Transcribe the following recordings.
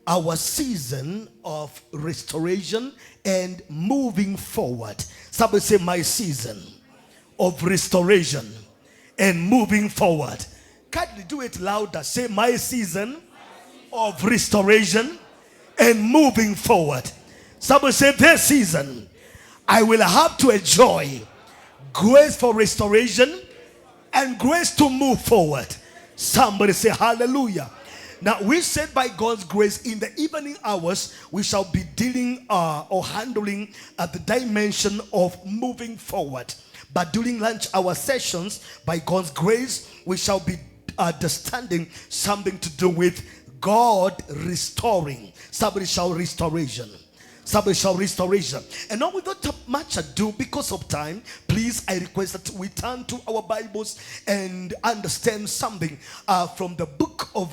our season of restoration and moving forward. Somebody say, my season of restoration and moving forward. Can you do it louder? Say, my season of restoration and moving forward. Somebody say, this season I will have to enjoy grace for restoration and grace to move forward. Somebody say hallelujah. Now we said by God's grace in the evening hours we shall be dealing or handling the dimension of moving forward. But during lunch hour sessions, by God's grace, we shall be understanding something to do with God restoring. Somebody shall restoration. Somebody shall restoration. And now without much ado, because of time, please I request that we turn to our Bibles and understand something from the book of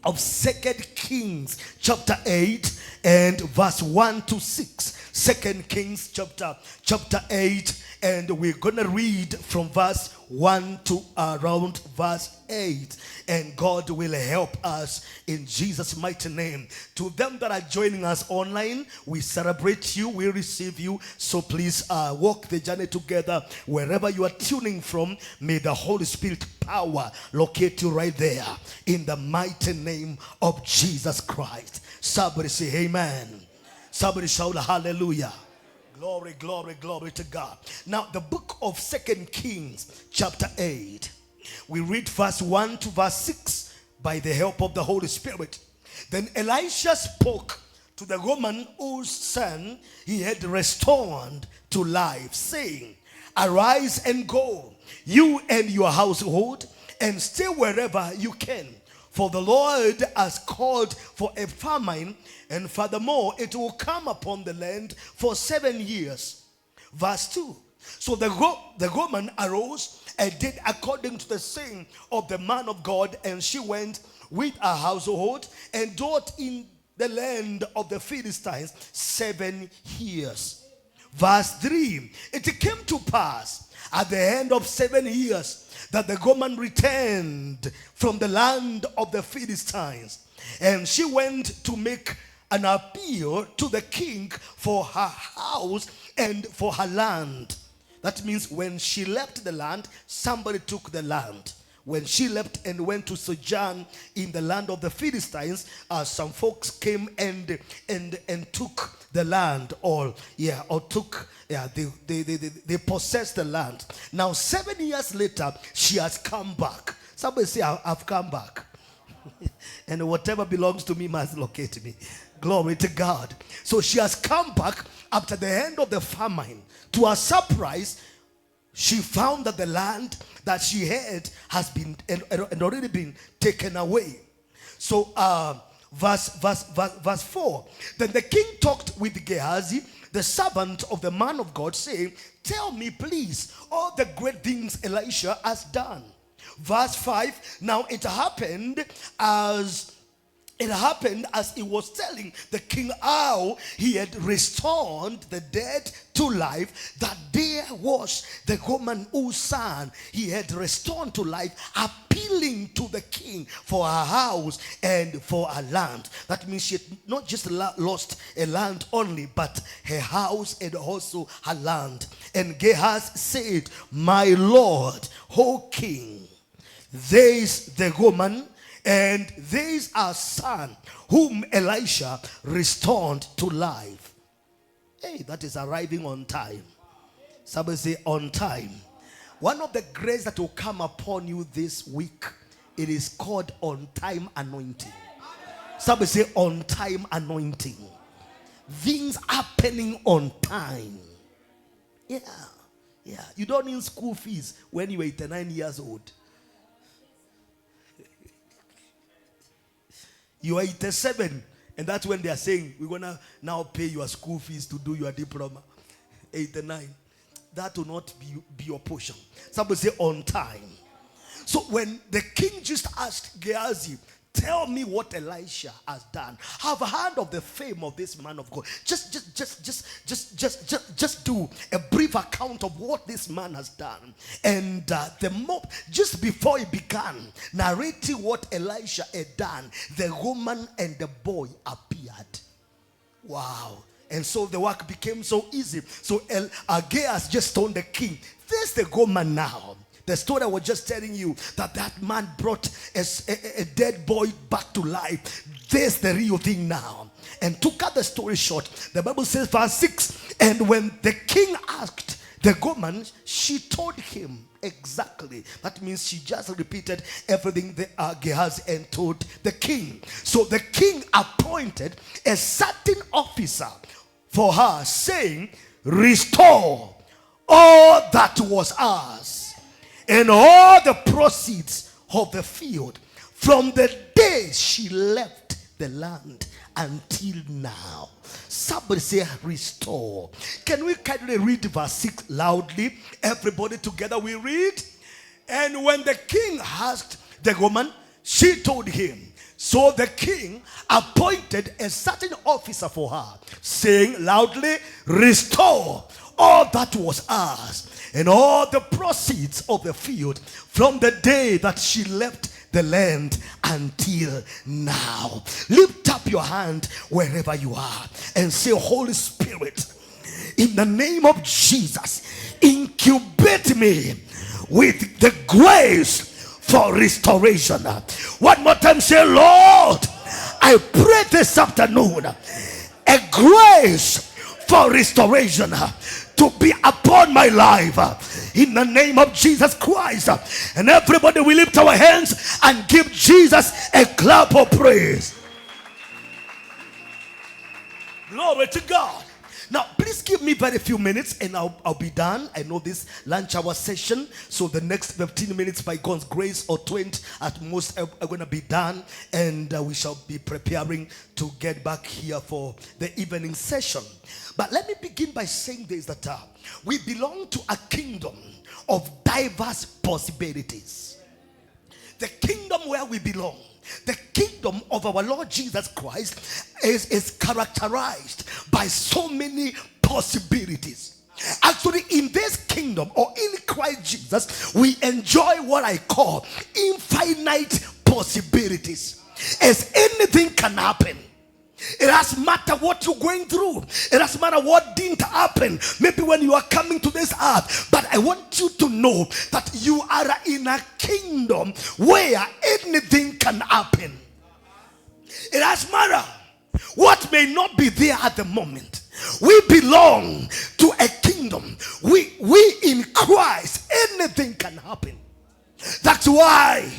2 Kings chapter 8 and verse 1 to 6. 2 Kings chapter 8, and we're gonna read from verse 1 to around verse 8, and God will help us in Jesus' mighty name. To them that are joining us online, we celebrate you, we receive you. So please walk the journey together. Wherever you are tuning from, may the Holy Spirit power locate you right there in the mighty name of Jesus Christ. Somebody say amen. Somebody shout hallelujah. Glory, glory, glory to God. Now, the book of 2 Kings, chapter 8. We read verse 1 to verse 6 by the help of the Holy Spirit. Then Elisha spoke to the woman whose son he had restored to life, saying, arise and go, you and your household, and stay wherever you can. For the Lord has called for a famine, and furthermore it will come upon the land for 7 years. Verse 2. So the woman arose and did according to the saying of the man of God, and she went with her household and dwelt in the land of the Philistines 7 years. Verse 3. It came to pass at the end of 7 years that the woman returned from the land of the Philistines, and she went to make an appeal to the king for her house and for her land. That means when she left the land, somebody took the land. When she left and went to sojourn in the land of the Philistines, some folks came and took the land, they possessed the land. Now 7 years later, she has come back. Somebody say, I've come back. And whatever belongs to me must locate me. Glory to God. So she has come back after the end of the famine. To her surprise, she found that the land that she had has been and already been taken away. So verse 4. Then the king talked with Gehazi, the servant of the man of God, saying, tell me please all the great things Elisha has done. Verse 5. Now it happened as he was telling the king how he had restored the dead to life, that there was the woman whose son he had restored to life, appealing to the king for her house and for her land. That means she had not just lost a land only, but her house and also her land. And Gehazi said, my lord, O king, there is the woman, and there is our son whom Elisha restored to life. Hey, that is arriving on time. Somebody say on time. One of the grace that will come upon you this week, it is called on time anointing. Somebody say on time anointing. Things happening on time. Yeah. You don't need school fees when you are 9 years old. You are 87, and that's when they are saying, we're going to now pay your school fees to do your diploma. 89. That will not be your portion. Somebody say on time. So when the king just asked Gehazi, tell me what Elisha has done. I've heard of the fame of this man of God. Just do a brief account of what this man has done. And just before he began narrating what Elisha had done, the woman and the boy appeared. Wow. And so the work became so easy. So Gehazi just told the king, there's the woman now. The story I was just telling you, that man brought a dead boy back to life. There's the real thing now. And to cut the story short, the Bible says, verse 6, and when the king asked the woman, she told him exactly. That means she just repeated everything Gehazi and told the king. So the king appointed a certain officer for her, saying, restore all that was ours and all the proceeds of the field from the day she left the land until now. Somebody say restore. Can we kindly read verse 6 loudly? Everybody together we read. And when the king asked the woman, she told him. So the king appointed a certain officer for her, saying loudly, restore all that was ours and all the proceeds of the field from the day that she left the land until now. Lift up your hand wherever you are and say, Holy Spirit, in the name of Jesus, incubate me with the grace for restoration. One more time, say, Lord, I pray this afternoon a grace for restoration to be upon my life in the name of Jesus Christ. And everybody will lift our hands and give Jesus a clap of praise. Glory to God. Now, please give me very few minutes and I'll be done. I know this lunch hour session, so the next 15 minutes by God's grace, or 20 at most, are going to be done. And we shall be preparing to get back here for the evening session. But let me begin by saying this, that we belong to a kingdom of diverse possibilities. The kingdom where we belong, the kingdom of our Lord Jesus Christ, is characterized by so many possibilities. Actually, in this kingdom, or in Christ Jesus, we enjoy what I call infinite possibilities. As anything can happen. It doesn't matter what you're going through. It doesn't matter what didn't happen. Maybe when you are coming to this earth. But I want you to know that you are in a kingdom where anything can happen. It doesn't matter what may not be there at the moment. We belong to a kingdom. We in Christ, anything can happen. That's why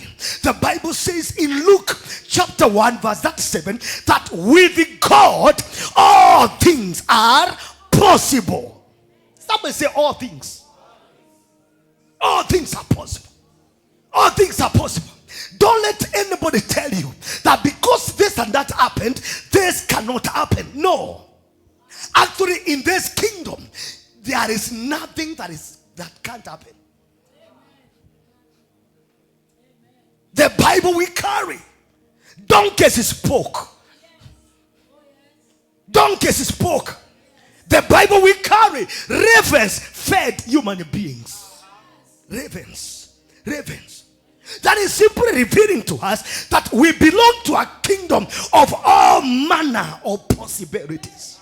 the Bible says in Luke chapter 1 verse 7 that with God all things are possible. Somebody say all things. All things are possible. All things are possible. Don't let anybody tell you that because this and that happened, this cannot happen. No. Actually, in this kingdom, there is nothing that can't happen. The Bible we carry. Donkeys spoke. Donkeys spoke. The Bible we carry. Ravens fed human beings. Ravens. That is simply revealing to us that we belong to a kingdom of all manner of possibilities.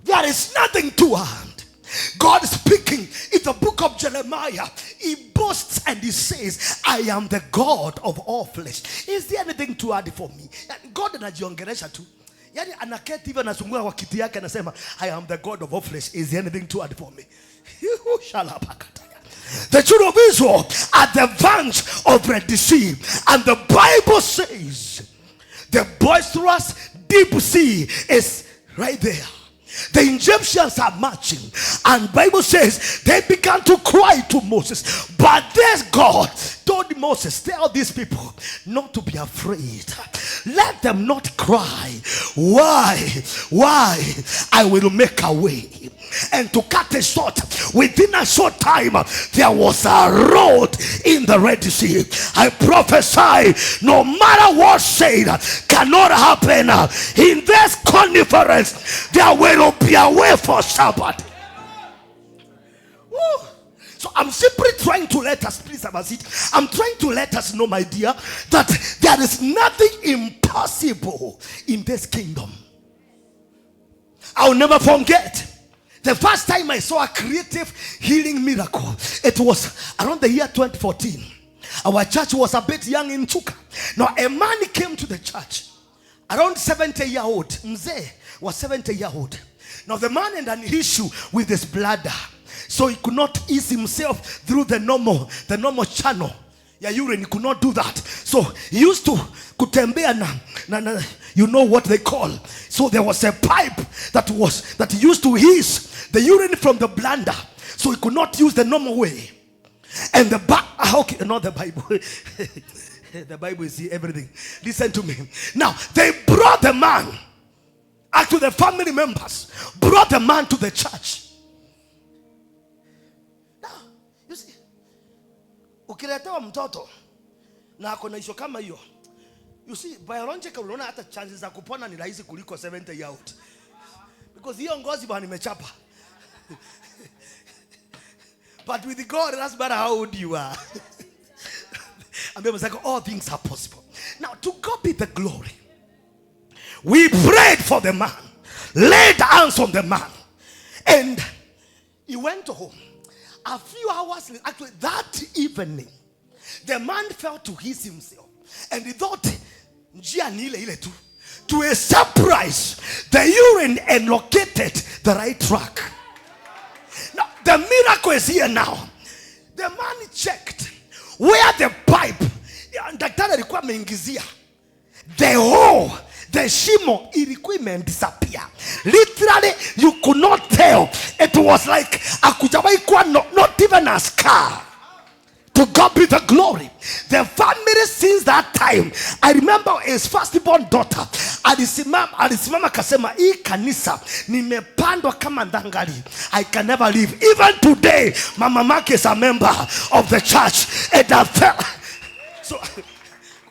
There is nothing too hard. God speaking in the book of Jeremiah, he boasts and he says, I am the God of all flesh. Is there anything too hard for me? God anajiongelesha tu. Yani anaketi hivyo anazungua kwa kiti yake anasema, I am the God of all flesh. Is there anything too hard for me? The children of Israel at the banks of Red Sea, and the Bible says the boisterous deep sea is right there. The Egyptians are marching, and Bible says they began to cry to Moses. But there's God told Moses, tell these people not to be afraid. let them not cry. Why? I will make a way. And to cut it short, within a short time, there was a road in the Red Sea. I prophesy, no matter what said cannot happen in this conference, there will be a way for somebody. Woo. So I'm simply trying to let us, please have a seat. I'm trying to let us know, my dear, that there is nothing impossible in this kingdom. I'll never forget the first time I saw a creative healing miracle. It was around the year 2014. Our church was a bit young in Chuka. Now a man came to the church, around 70-year-old. Mzee was 70-year-old. Now the man had an issue with his bladder, so he could not ease himself through the normal channel. Yeah, urine, he could not do that. So he used to kutembea na you know what they call. So there was a pipe that he used to ease the urine from the bladder, so he could not use the normal way. And okay, not the Bible. The Bible is everything. Listen to me. Now they brought the man, actually the family members brought the man to the church. Now you see, ukiletewa mtoto na akona isho kama hiyo, you see, biological unaona hata chances za kupona ni rahisi kuliko 70 year old, because hiyo ngozi bwana imechapa. But with God, it doesn't matter how old you are. And people say, all things are possible. Now, to God be the glory. We prayed for the man, laid hands on the man, and he went home. A few hours later, actually that evening, the man felt to ease himself, and he thought, to a surprise, the urine and located the right track. Now, the miracle is here now. The man checked where the pipe, the hole, the shimo, ilikuwa disappear. Literally, you could not tell. It was like not even a scar. To God be the glory. The family since that time, I remember his firstborn daughter alisimama kasema, hii kanisa nimepandwa kama ndangali, I can never leave. Even today, Mama Mark is a member of the church. And so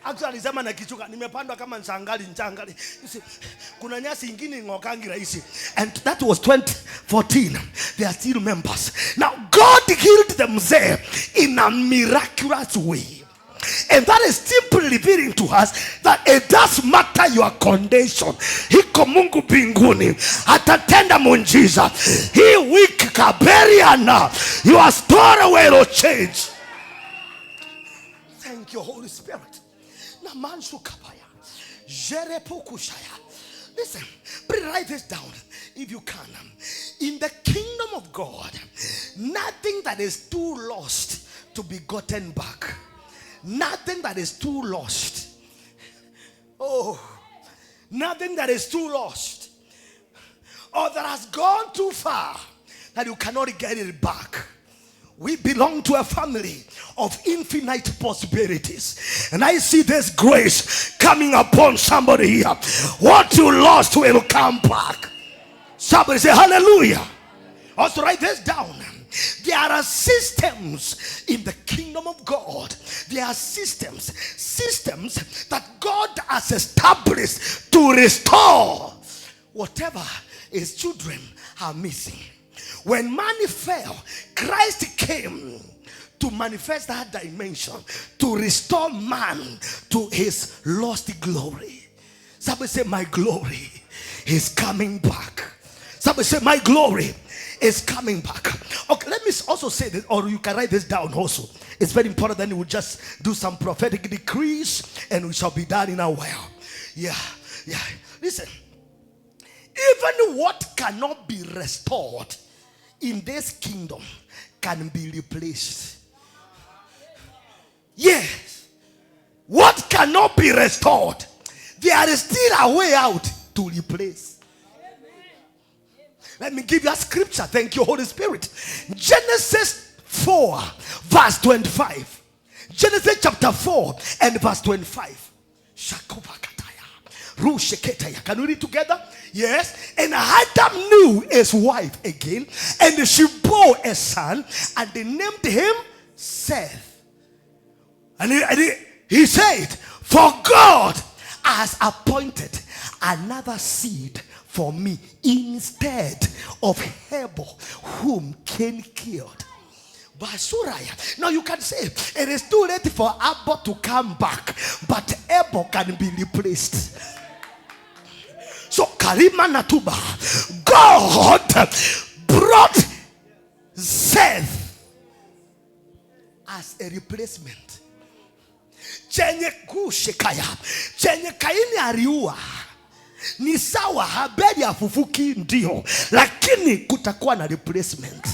actually alisema na kichuka, nimepandwa kama nchangali. You see, kuna nyasi ingine ngokangi rahisi. And that was 2014. They are still members. Now God healed them there in a miraculous way. And that is simply revealing to us that it does matter your condition. Hiko Mungu binguni atatenda muujiza. He wiki kaberiana, your story will change. Thank you, Holy Spirit. Listen, please write this down if you can. In the kingdom of God, nothing that is too lost to be gotten back. Nothing that is too lost. Oh, nothing that is too lost or that has gone too far that you cannot get it back. We belong to a family of infinite possibilities. And I see this grace coming upon somebody here. What you lost will come back. Somebody say hallelujah. Also write this down. There are systems in the kingdom of God. There are systems that God has established to restore whatever his children are missing. When man fell, Christ came to manifest that dimension, to restore man to his lost glory. Somebody say, my glory is coming back. Somebody say, my glory is coming back. Okay, let me also say this, or you can write this down also. It's very important. Then we will just do some prophetic decrees and we shall be done in a while. Yeah. Listen, even what cannot be restored in this kingdom can be replaced. Yes. What cannot be restored, there is still a way out to replace. Let me give you a scripture. Thank you, Holy Spirit. Genesis 4 verse 25. Genesis chapter 4 and verse 25. Shakuba kataya. Can we read together? Yes. And Adam knew his wife again, and she bore a son, and they named him Seth. And he said, for God has appointed another seed for me instead of Abel, whom Cain killed. Now you can say it is too late for Abel to come back, but Abel can be replaced. So Karima Natuba, God brought Seth as a replacement. Chenye kushikaya, chenye Kaini aliua ni sawa, habari ya fufuki ndio, lakini kutakuwa na replacement.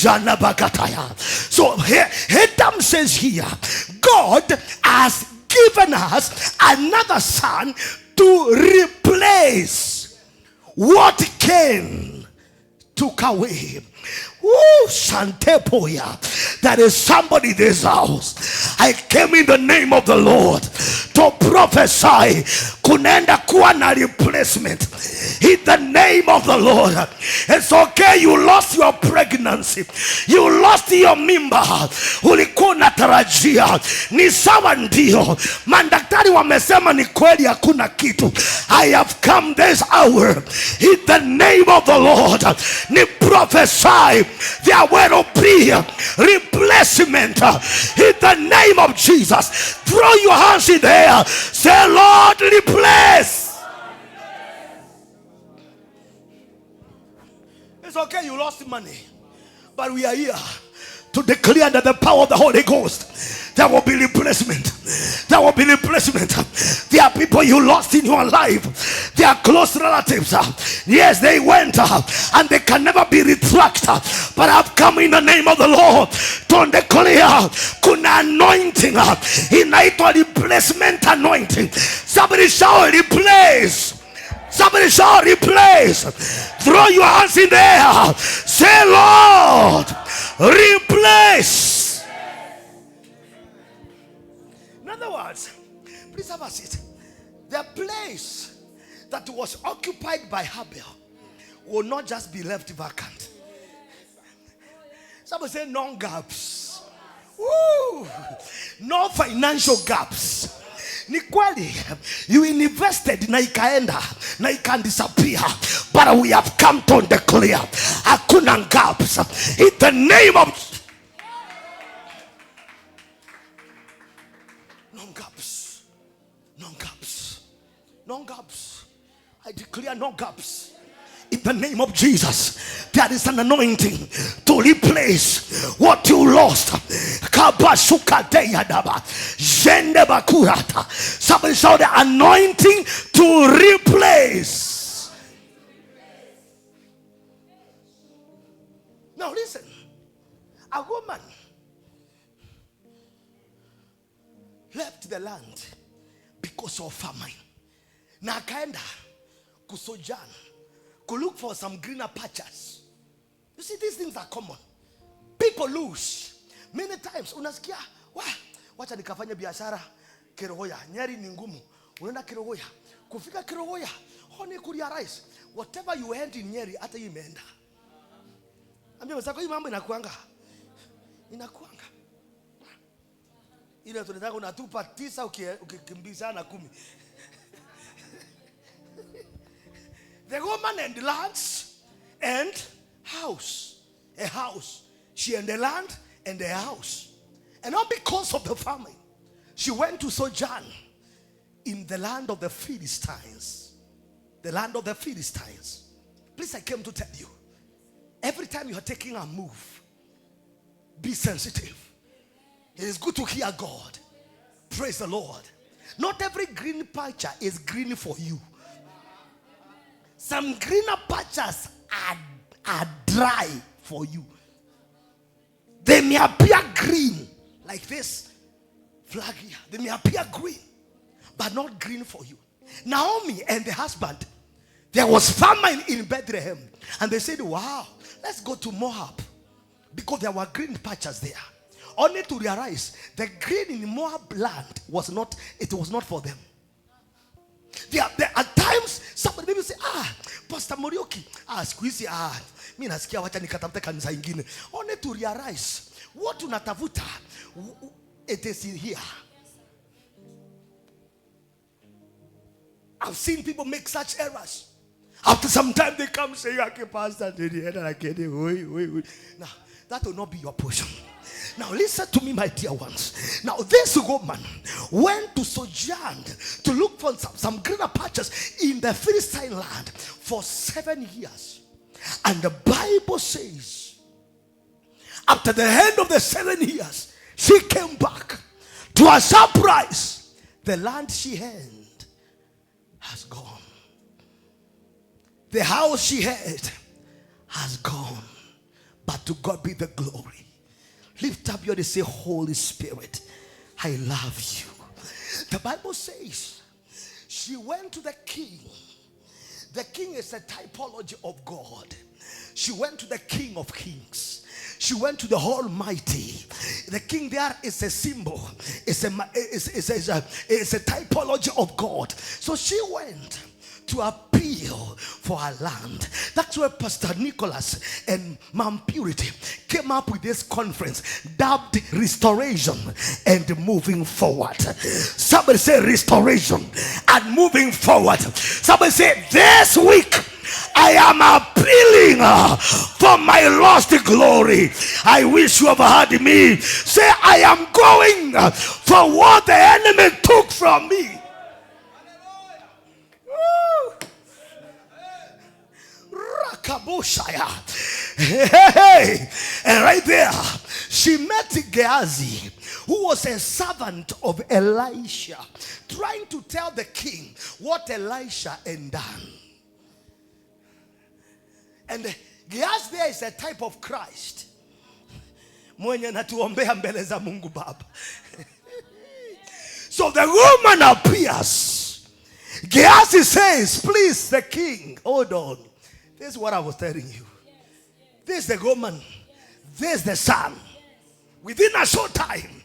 Jana Bakataya. So Adam says here, God has given us another son to replace what Cain took away. Woo, Shantepoya. There is somebody in this house. I came in the name of the Lord to prophesy. Kunenda kuwa na replacement in the name of the Lord. It's okay, you lost your pregnancy, you lost your mimba, ulikuwa unatarajia. Ni sawa ndio, mandaktari wamesema ni kweli hakuna kitu. I have come this hour in the name of the Lord. Ni prophesy there will be replacement in the name of Jesus. Throw your hands in the air, say, Lord, replace. It's okay, you lost money, but we are here to declare that the power of the Holy Ghost, there will be replacement. There will be replacement. There are people you lost in your life. They are close relatives. Yes, they went and they can never be retracted. But I've come in the name of the Lord to declare kuna anointing. Inaitwa replacement anointing. Somebody shall replace. Somebody shall replace. Throw your hands in the air. Say, Lord, replace. In other words, please have a seat. The place that was occupied by Abel will not just be left vacant. Somebody say no gaps. Woo! No financial gaps. Ni kweli, you invested na ikaenda na ikan disappear, but we have come to declare hakuna gaps in the name of no gaps, no gaps, no gaps. I declare no gaps in the name of Jesus. There is an anointing to replace what you lost. Somebody shout the anointing to replace. Now listen, a woman left the land because of famine. Na akaenda kusojan, could look for some greener patches. You see, these things are common. People lose. Many times, unasikia, wacha nikafanya biashara Kerogoya, Nyeri ni ngumu. Unaenda Kerogoya. Kufika Kerogoya, honi kurealize whatever you end in Nyeri, hata hii imeenda. Ambia msako hii mambo inakuanga. Inakuanga. Ile tunataka unatupa 9 ukikimbiza na 10. The woman and lands and house. A house. She and the land and the house. And not because of the famine. She went to sojourn in the land of the Philistines. The land of the Philistines. Please, I came to tell you. Every time you are taking a move, be sensitive. It is good to hear God. Praise the Lord. Not every green patch is green for you. Some greener patches are dry for you. They may appear green, like this flag here. They may appear green, but not green for you. Naomi and the husband, there was famine in Bethlehem. And they said, wow, let's go to Moab. Because there were green patches there. Only to realize the green in Moab land was not for them. There are times somebody maybe say, Pastor Morioki, squeezy, mimi nasikia wacha nikatafute kanisa ingine. Only to realize what unatafuta, it is in here. I've seen people make such errors. After some time they come say, okay, Pastor, now that will not be your portion. Now listen to me, my dear ones. Now this woman went to sojourn to look for some greener pastures in the Philistine land for 7 years. And the Bible says, after the end of the 7 years, she came back. To her surprise, the land she had has gone. The house she had has gone. But to God be the glory. Lift up your hand and say, Holy Spirit, I love you. The Bible says she went to the king. The king is a typology of God. She went to the King of Kings. She went to the Almighty. The king there is a symbol. It's a typology of God. So she went to appeal for her land. That's where Pastor Nicholas and Mom Purity came up with this conference dubbed Restoration and Moving Forward. Somebody say restoration and moving forward. Somebody say this week I am appealing for my lost glory. I wish you have heard me. Say I am going for what the enemy took from me. Hey. And right there she met Gehazi, who was a servant of Elisha, trying to tell the king what Elisha had done. And Gehazi there is a type of Christ. Mwenye natuombea mbele za Mungu Baba. So the woman appears. Gehazi says, please the king, hold on. This is what I was telling you. This is the woman. This is the son. Within a short time,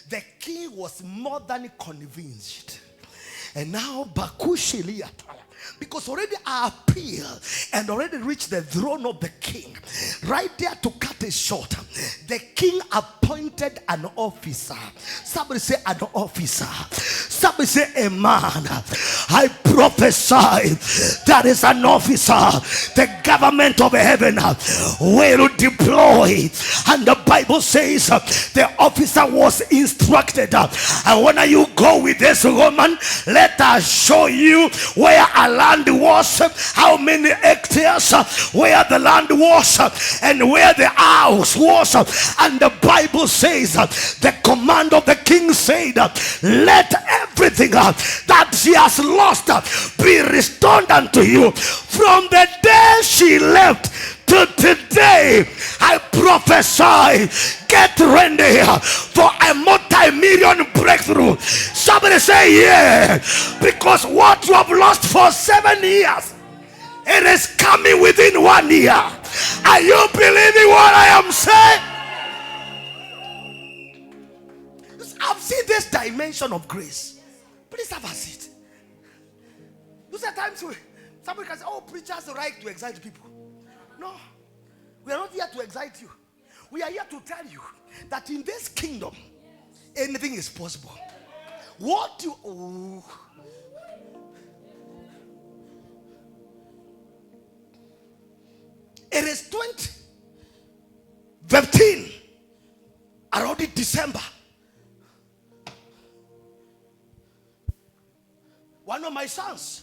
the king was more than convinced. And now Bakushi Liatala, because already I appeal and already reached the throne of the king. Right there, to cut it short, the king appointed an officer. Somebody say an officer. Somebody say a man. I prophesy that is an officer the government of heaven will deploy. And the Bible says the officer was instructed, and when you go with this woman, let us show you where a land was, how many hectares, where the land was, and where the house was. And the Bible says the command of the king said, let everything that she has lost be restored unto you. From the day she left to today, I prophesy, get ready for a multi-million breakthrough. Somebody say yeah, because what you have lost for 7 years, it is coming within 1 year. Are you believing what I am saying? I've seen this dimension of grace. Please have a seat. You say times somebody can say, oh, preachers the right to excite people. No, we are not here to excite you. We are here to tell you that in this kingdom, anything is possible. What you it is 2015, already December. One of my sons,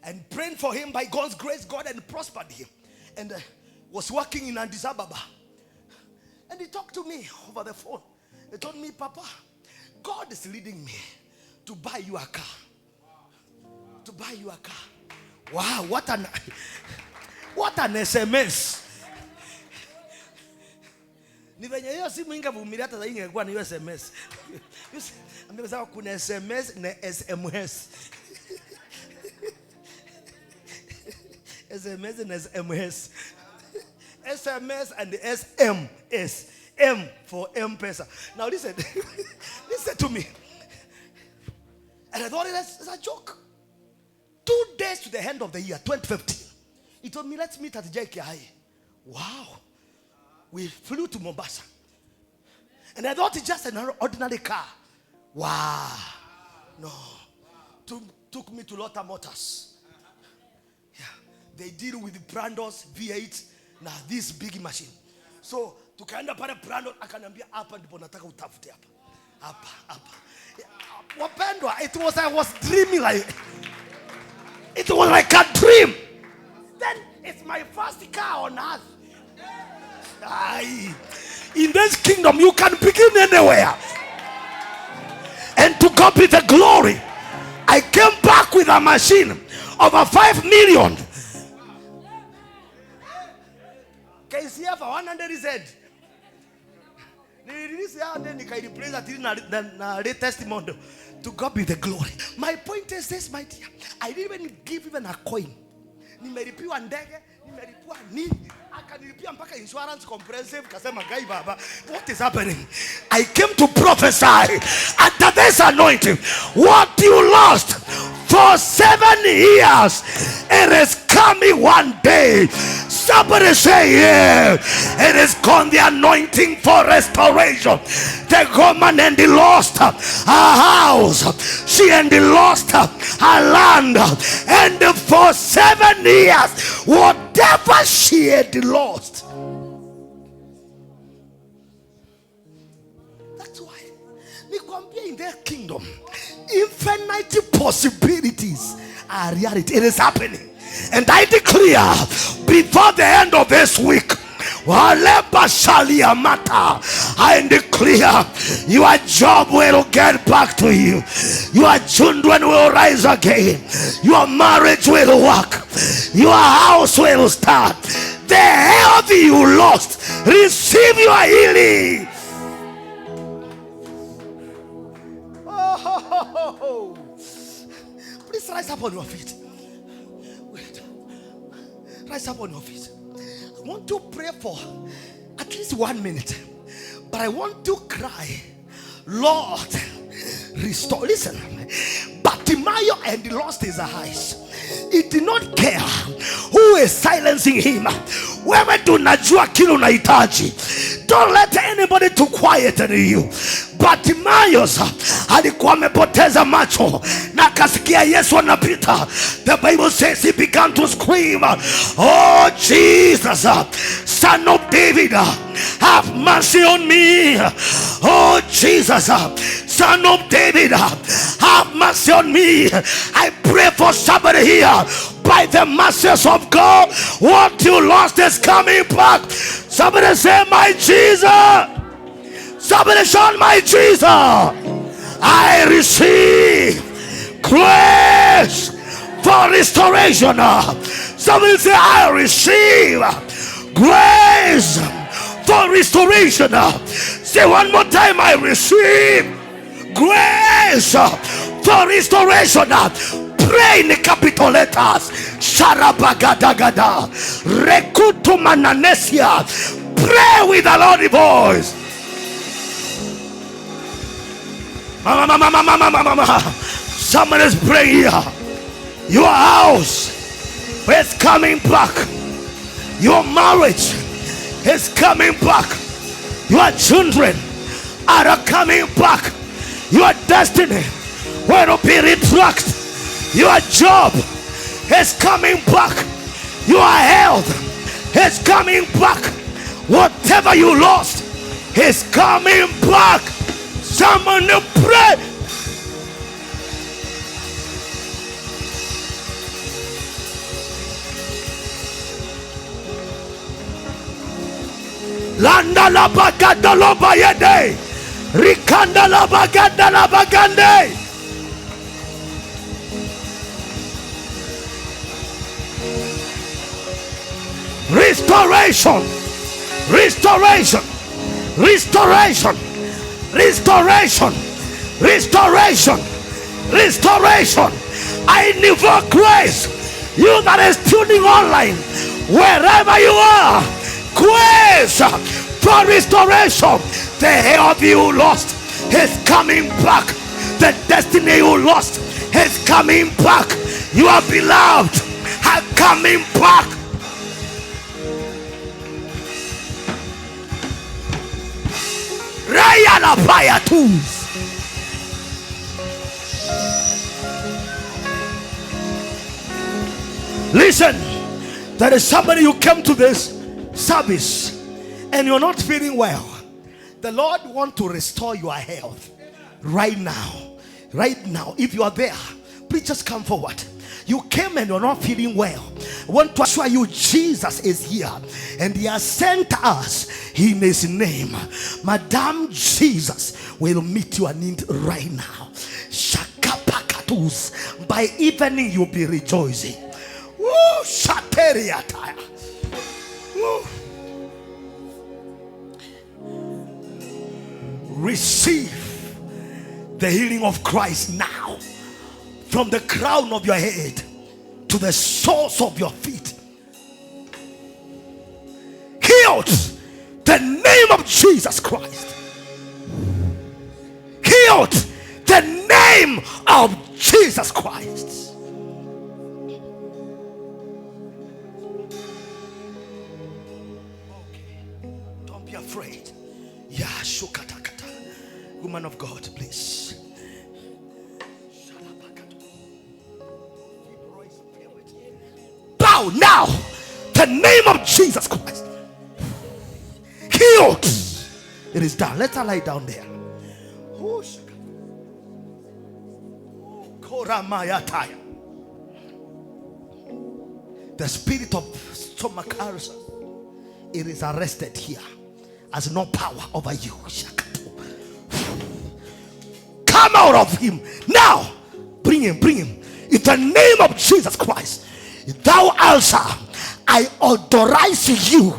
and praying for him, by God's grace, God had prospered him, and was working in Addis Ababa. And he talked to me over the phone. He told me, Papa, God is leading me to buy you a car. To buy you a car. Wow, what an SMS. Ni venye hiyo simu ingevumilia hata zaidi ingekuwa ni SMS. Amesema kuna SMS na SMS. SMS and SMS. SMS and SMS. M for M-Pesa. Now listen. Listen to me. And I thought it's a joke. 2 days to the end of the year, 2015. He told me, let's meet at JKI. Wow. We flew to Mombasa. And I thought it's just an ordinary car. Wow. No. Took me to Lotta Motors. Yeah. They deal with the Brandos V8. Now this big machine. So tukaenda pale Brando akaniambia hapa ndipo nataka utafute hapa. Wapendwa, I was dreaming like it was like a dream. Then it's my first car on earth. In this kingdom you can begin anywhere. And to God be the glory. I came back with a machine over 5 million. KCF 100Z. Latest model. To God be the glory. My point is this, my dear. I didn't even give even a coin. Nimelipiwa ndege, nimelipiwa nini? Akanilipia mpaka insurance comprehensive. Kasema gai baba, what is happening? I came to prophesy under this anointing. What you lost for 7 years, it is coming one day. Somebody say, yeah, it is called the anointing for restoration. The woman and he lost her house, she and he lost her land, and for 7 years, whatever she had lost. That's why in their kingdom, infinite possibilities are reality. It is happening. And I declare before the end of this week, I declare your job will get back to you. Your children will rise again. Your marriage will work. Your house will start. The health you lost, receive your healing. Oh, please rise up on your feet. Rise up on your feet. I want to pray for at least 1 minute, but I want to cry, Lord, restore. Listen, Bartimaeus and he lost his eyes. He did not care who is silencing him. Wewe tunajua kile unahitaji. Don't let anybody to quieten you. Bartimaeus alikuwa amepoteza macho na akasikia Yesu anapita. The Bible says he began to scream, oh Jesus, Son of David, have mercy on me. Oh Jesus, Son of David, have mercy on me. I pray for somebody here. By the mercies of God, what you lost is coming back. Somebody say, my Jesus. Somebody shout, my Jesus. I receive grace for restoration. Somebody say, I receive grace for restoration. Say one more time, I receive grace for restoration. Pray in the capital letters. Sharabagadagada. Rekutu mananesia. Pray with a loud voice. Mama. Someone is praying here. Your house is coming back. Your marriage is coming back. Your children are coming back. Your destiny will be retracked. Your job is coming back. Your health is coming back. Whatever you lost is coming back. Someone to pray. Landa la bagada la bayede. Rikanda la bagada la bagande. Restoration, restoration, restoration, restoration, restoration, restoration. I invoke grace. You that is tuning online, wherever you are, grace for restoration. The health you lost is coming back. The destiny you lost is coming back. You are beloved are coming back. Raya la paya tools. Listen, there is somebody who came to this service and you're not feeling well. The Lord wants to restore your health right now. Right now, if you are there, please just come forward. You came and you're not feeling well. I want to assure you, Jesus is here and he has sent us in his name. Madam, Jesus will meet your need right now. Shakapakatus. By evening, you'll be rejoicing. Woo, shateriataya. Woo. Receive the healing of Christ now, from the crown of your head to the soles of your feet. Healed, the name of Jesus Christ. Healed, the name of Jesus Christ. Okay, don't be afraid. Yeah, shukatakata. Woman of God, please. Bow now. The name of Jesus Christ. Healed. It is done. Let her lie down there. The spirit of stomach ulcer, it is arrested here. Has no power over you. Come out of him now. Bring him. In the name of Jesus Christ. Thou ulcer, I authorize you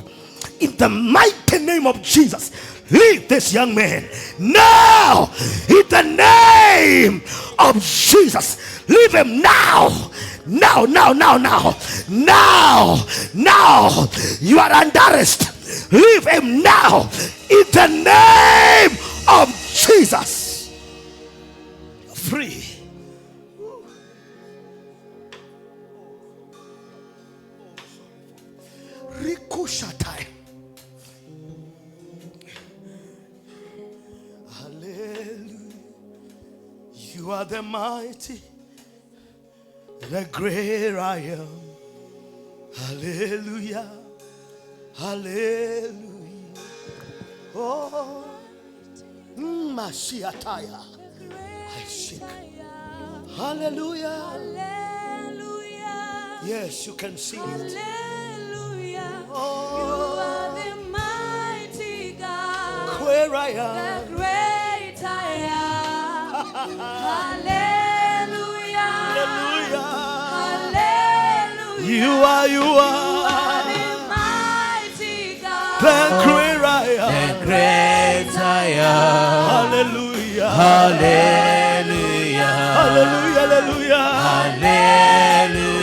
in the mighty name of Jesus. Leave this young man now. In the name of Jesus. Leave him now. Now. You are under arrest. Leave him now. In the name of Jesus. Free. Rikushatai. Hallelujah. You are the mighty, the great I am. Hallelujah. Hallelujah. Oh, Mashiataya. I shake. Hallelujah. Hallelujah. Yes, you can sing it. Hallelujah. Oh, you are the mighty God. Where I am. The great I am. Hallelujah. Hallelujah. Hallelujah. You are the mighty God. the great I am. The great I am. Hallelujah. Hallelujah. Hallelujah. Hallelujah.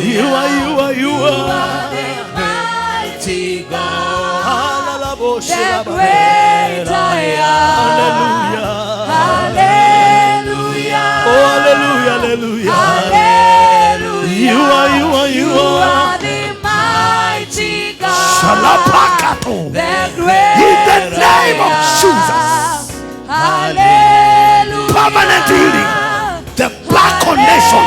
You are the mighty God. the The great I am. Hallelujah. Hallelujah. Oh, hallelujah. Hallelujah. You are the mighty God. Shalapakato. The great In the name of Jesus. Hallelujah. Permanent healing. The black connection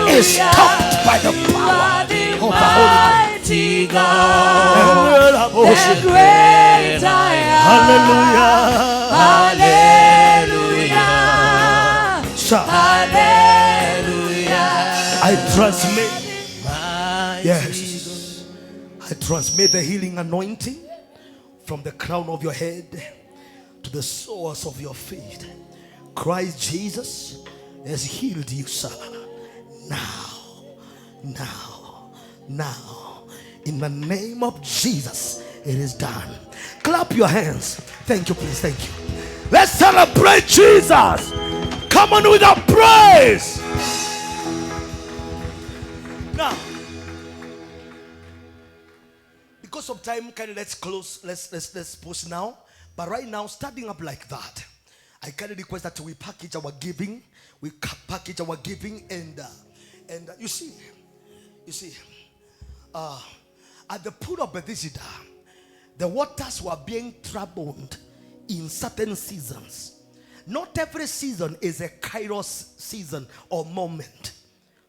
is stopped by the power of the Holy mighty God. Ghost. The great I am. Hallelujah. Hallelujah. Sir, Hallelujah. I transmit. Yes. I transmit the healing anointing from the crown of your head to the soles of your feet. Christ Jesus has healed you, sir. Now, in the name of Jesus, it is done. Clap your hands. Thank you, please. Thank you. Let's celebrate Jesus. Come on with a praise. Now, because of time, let's close. Let's pause now. But right now, starting up like that, I kindly request that we package our giving. We package our giving, and you see, You see, at the pool of Bethesda, the waters were being troubled in certain seasons. Not every season is a kairos season or moment.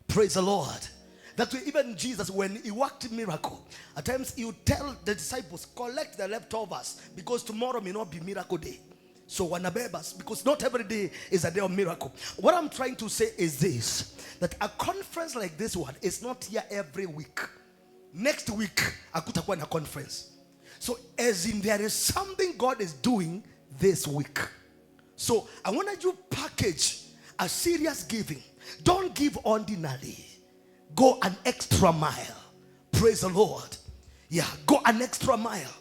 Praise the Lord. That way, even Jesus, when he worked a miracle, at times he would tell the disciples, collect the leftovers, because tomorrow may not be miracle day. So wanabebas, because not every day is a day of miracle. What I'm trying to say is this, that a conference like this one is not here every week. Next week, akutakuwa na conference. So as in there is something God is doing this week. So I want you to package a serious giving. Don't give ordinarily. Go an extra mile. Praise the Lord. Yeah, go an extra mile.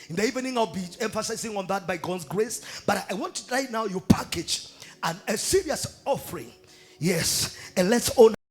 In the evening, I'll be emphasizing on that by God's grace. But I want right now you package a serious offering. Yes, and let's own